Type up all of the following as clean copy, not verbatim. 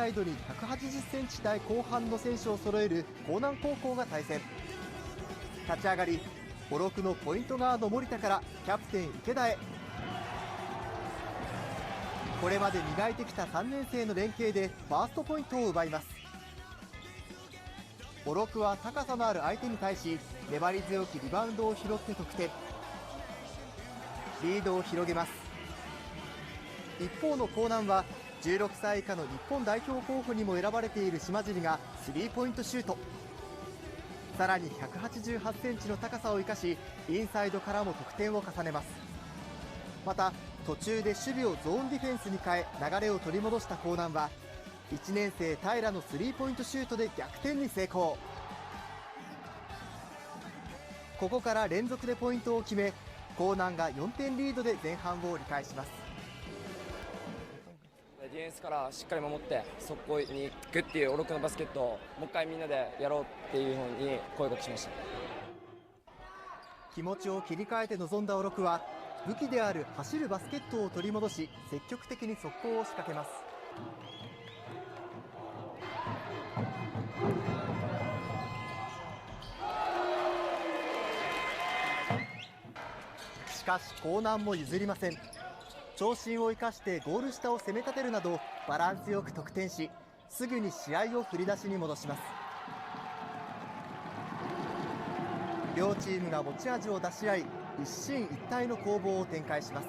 イドに180センチ台後半の選手を揃える江南高校が対戦。立ち上がり、56のポイントガード森田からキャプテン池田へ。これまで磨いてきた3年生の連携でファーストポイントを奪います。56は高さのある相手に対し粘り強きリバウンドを拾って得点、リードを広げます。一方の江南は16歳以下の日本代表候補にも選ばれている島尻がスリーポイントシュート、さらに188センチの高さを生かしインサイドからも得点を重ねます。また途中で守備をゾーンディフェンスに変え流れを取り戻した江南は1年生平のスリーポイントシュートで逆転に成功。ここから連続でポイントを決め、江南が4点リードで前半を折り返します。ディフェンスからしっかり守って速攻に行くっていう56のバスケットをもう一回みんなでやろうっていうふうに声をかけしました。気持ちを切り替えて臨んだ56は武器である走るバスケットを取り戻し積極的に速攻を仕掛けます。しかし江南も譲りません。長身を生かしてゴール下を攻め立てるなどバランスよく得点し、すぐに試合を振り出しに戻します。両チームが持ち味を出し合い一進一退の攻防を展開します。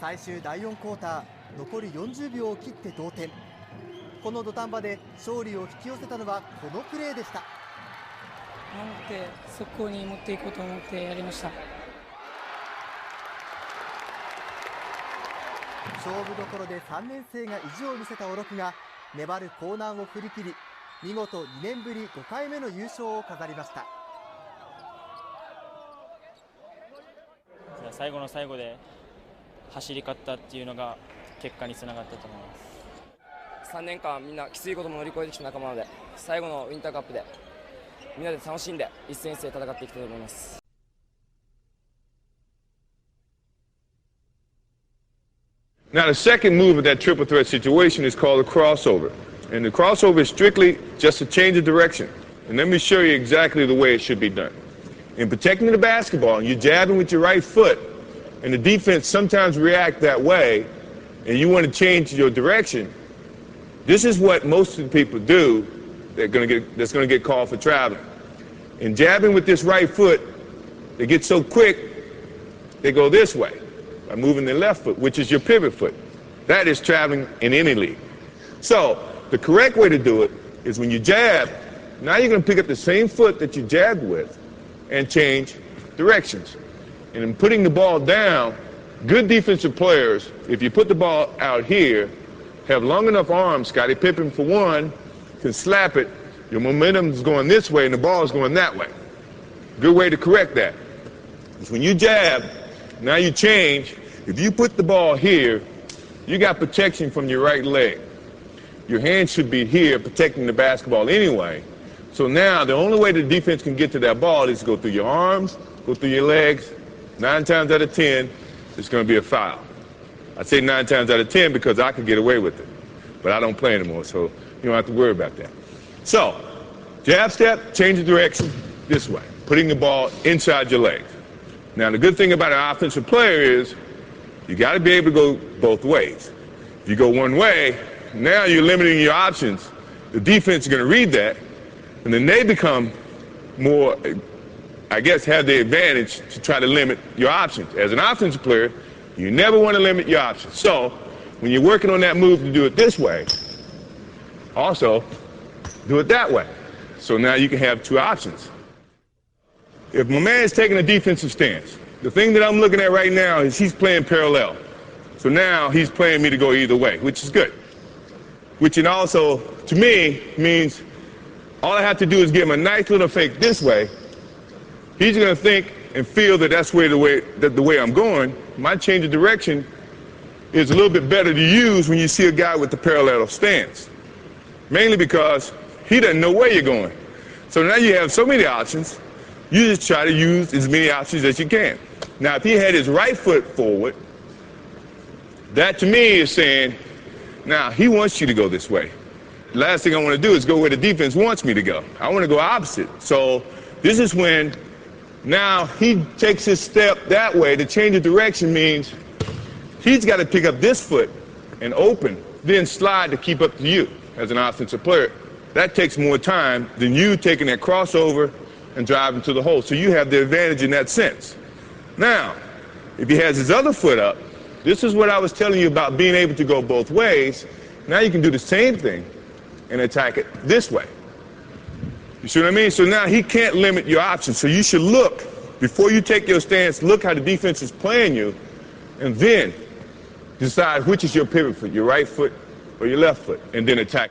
最終第4クォーター、残り40秒を切って同点。この土壇場で勝利を引き寄せたのはこのプレーでした。守って速攻に持っていこうと思ってやりました。勝負どころで3年生が意地を見せた56が粘る江南を振り切り、見事2年ぶり5回目の優勝を飾りました。最後の最後で走り勝ったっていうのが結果につながったと思います。3年間みんなきついことも乗り越えてきた仲間なので、最後のウインターカップでみんなで楽しんで一戦一戦戦っていきたいと思います。Now, the second move of that triple threat situation is called a crossover. And the crossover is strictly just a change of direction. And let me show you exactly the way it should be done. In protecting the basketball, you're jabbing with your right foot, and the defense sometimes react that way, and you want to change your direction. This is what most of the people do that's going to get called for traveling. In jabbing with this right foot, they get so quick, they go this way by moving their left foot, which is your pivot foot. That is traveling in any league. So the correct way to do it is when you jab, now you're going to pick up the same foot that you jabbed with and change directions. And in putting the ball down, good defensive players, if you put the ball out here, have long enough arms. Scottie Pippen, for one, can slap it. Your momentum is going this way and the ball is going that way. Good way to correct that is when you jab, now you change. If you put the ball here, you got protection from your right leg. Your hand should be here protecting the basketball anyway. So now the only way the defense can get to that ball is to go through your arms, go through your legs. 9 times out of 10, it's going to be a foul. I say 9 times out of 10 because I could get away with it. But I don't play anymore, so you don't have to worry about that. So, jab step, change the direction this way, putting the ball inside your legs. Now the good thing about an offensive player is you got to be able to go both ways. If you go one way, now you're limiting your options. The defense is going to read that, and then they become more, I guess, have the advantage to try to limit your options. As an offensive player, you never want to limit your options. So when you're working on that move to do it this way, also do it that way. So now you can have 2 options. If my man is taking a defensive stance, the thing that I'm looking at right now is he's playing parallel. So now he's playing me to go either way, which is good. Which it also, to me, means all I have to do is give him a nice little fake this way. He's going to think and feel that that's the way I'm going. My change of direction is a little bit better to use when you see a guy with the parallel stance. Mainly because he doesn't know where you're going. So now you have so many options, you just try to use as many options as you can. Now if he had his right foot forward, that to me is saying Now, he wants you to go this way. The last thing I want to do is go where the defense wants me to go. I want to go opposite. So this is when now he takes his step that way. To change of direction means he's got to pick up this foot and open, then slide to keep up to you as an offensive player. That takes more time than you taking that crossover and driving to the hole. So you have the advantage in that sense. Now, if he has his other foot up, this is what I was telling you about being able to go both ways. Now you can do the same thing and attack it this way. You see what I mean? So now he can't limit your options. So you should look, before you take your stance, look how the defense is playing you, and then decide which is your pivot foot, your right foot or your left foot, and then attack.